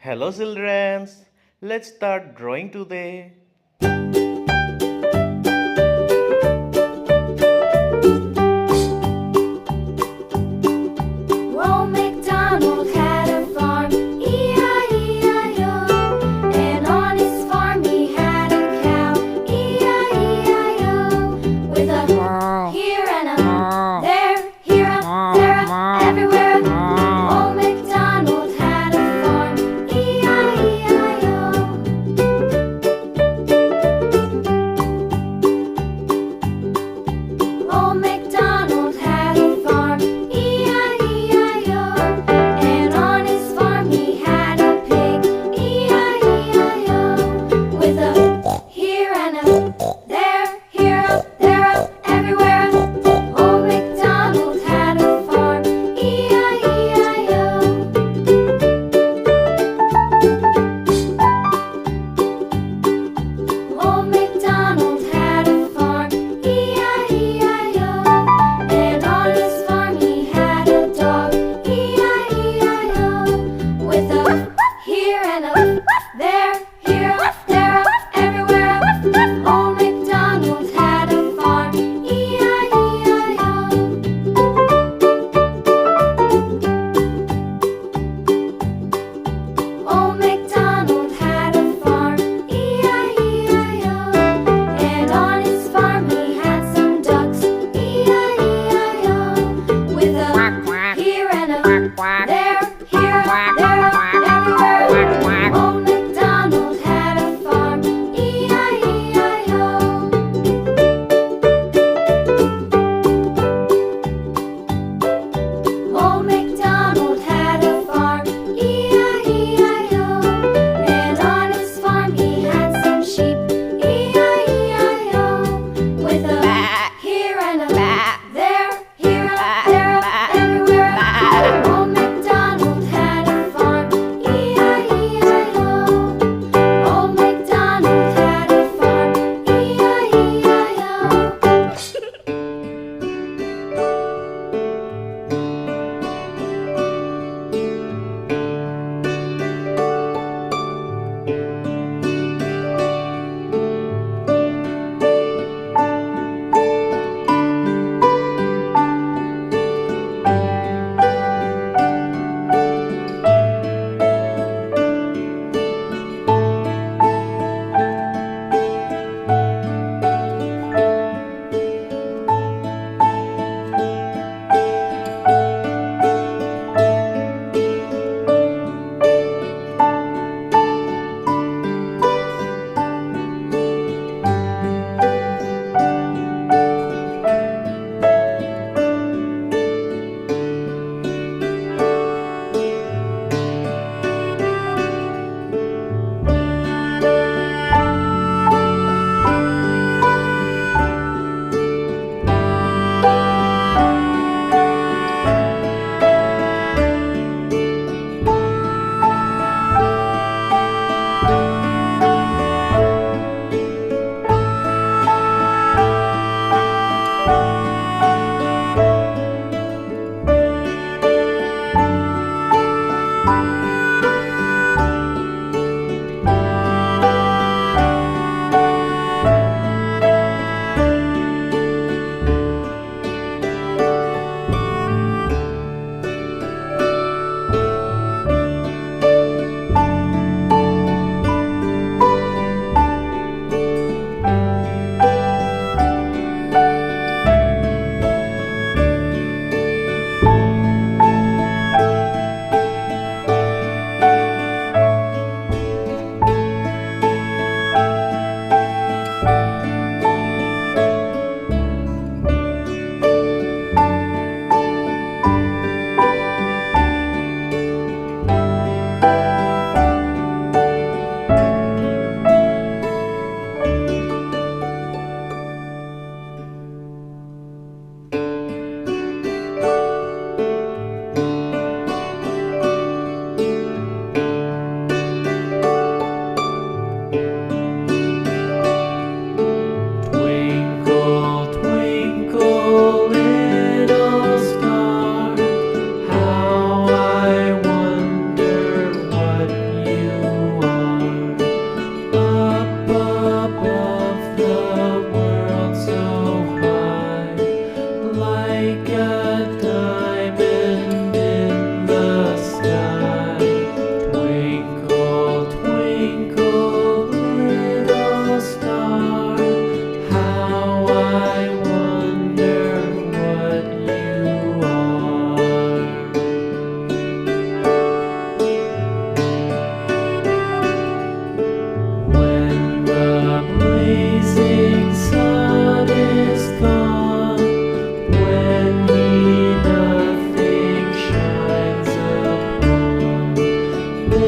Hello children, let's start drawing today. Old MacDonald had a farm, E-I-E-I-O. And on his farm he had a cow, E-I-E-I-O. With a here and a there, here a, there a, everywhere a. Old MacDonald had a farm, E-I-E-I-O.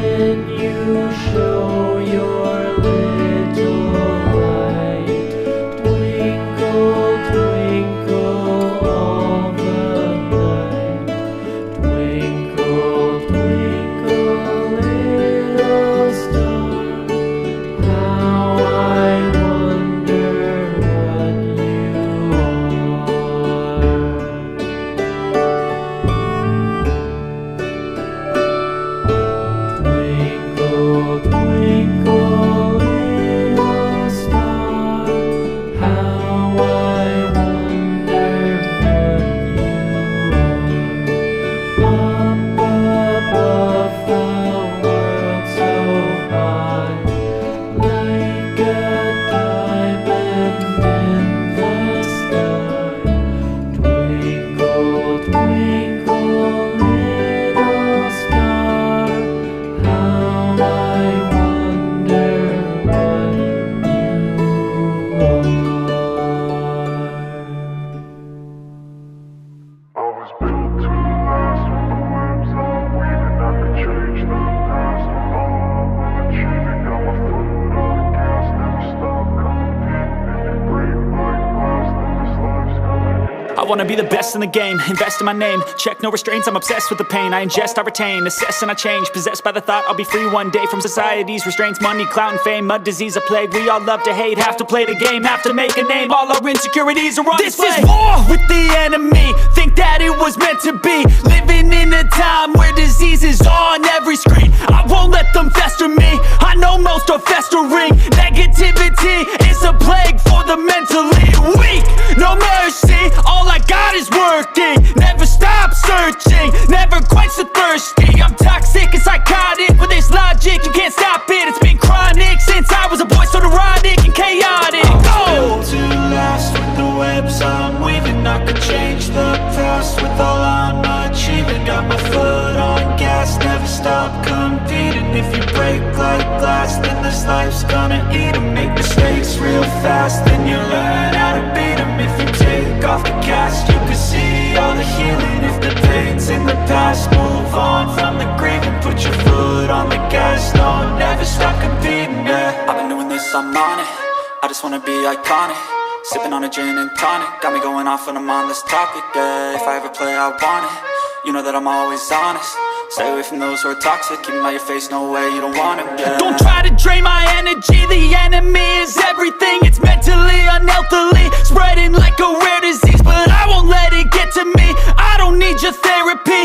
when you show your little light. Twinkle, twinkle all the night. Twinkle, twinkle little star, how I wonder what you are. Twinkle, twinkle little star, how I wonder what you are. Up above the world so high, like a diamond in the sky. Twinkle, twinkle little star, how I wonder what you are. I was built to last with the webs I'm weaving. I could change the past with all I'm achieving. Got my foot on the gas, never stop competing. If you break like glass, then this life's gonna end. I wanna be the best in the game, invest in my name. Check no restraints, I'm obsessed with the pain. I ingest, I retain, assess and I change. Possessed by the thought I'll be free one day from society's restraints. Money, clout and fame, mud, disease, a plague. We all love to hate, have to play the game, have to make a name. All our insecurities are on display. This is war with the enemy, think that it was meant to be. Living in a time where disease is on every screen. I won't let them fester me, I know most are festering. Negativity is a plague for the mentally weak. No mercy, all I got is working. Never stop searching, never quite so thirsty. I'm toxic and psychotic with this logic, you can't stop it. It's been chronic since I was a boy, so neurotic and chaotic. Built to last with the webs I'm weaving. I could change the past with all I'm achieving. Got my foot on gas, never stop competing. If you break like glass, then this life's gonna eat 'em. Make mistakes real fast, then you learn how to beat 'em. If you take off the cast, you can see all the healing. If the pain's in the past, move on from the grieving. Put your foot on the gas, no, never stop competing, yeah. I've been doing this, I'm on it. I just wanna be iconic. Sipping on a gin and tonic, got me going off when I'm on this topic, yeah. If I ever play, I want it. You know that I'm always honest. Stay away from those who are toxic. Keep 'em out your face, no way, you don't want 'em, yeah. Don't try to drain my energy. The enemy is everything. It's mentally, unhealthily, spreading like a rare disease. But I won't let it get to me. I don't need your therapy.